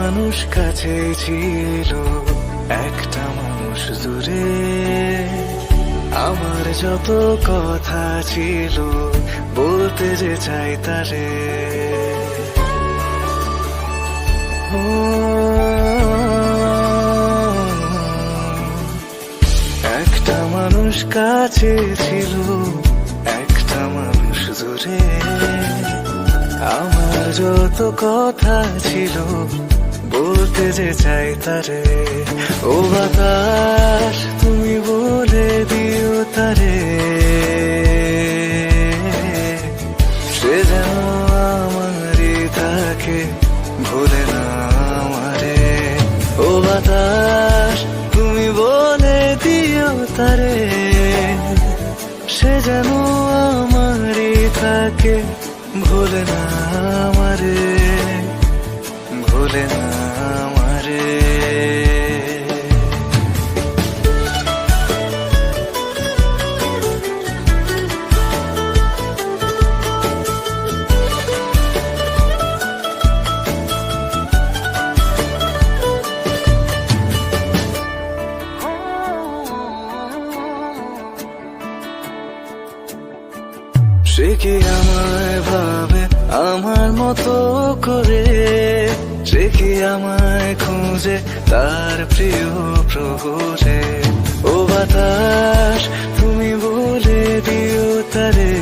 মানুষ কাছে ছিল, একটা মানুষ দূরে। আমার যত কথা ছিল, বলতে যে চাই তারে। একটা মানুষ কাছে ছিল, একটা মানুষ দূরে। আমার যত কথা ছিল, বলতে যে চাই তারে। ও বাতাস তুমি বলে দিও তারে, সে যেন আমারই থাকে, ভুলে না আমারে। ও বাতাস তুমি বলে দিও তারে, সে যেন আমারই থাকে, ভুলে না আমারে, ভুলে না আমারে। সে কি আমায় ভাবে আমার মতো করে, সে কি আমায় খুঁজে তার প্রিয় প্রহরে। ও বাতাস তুমি বলে দিও তারে,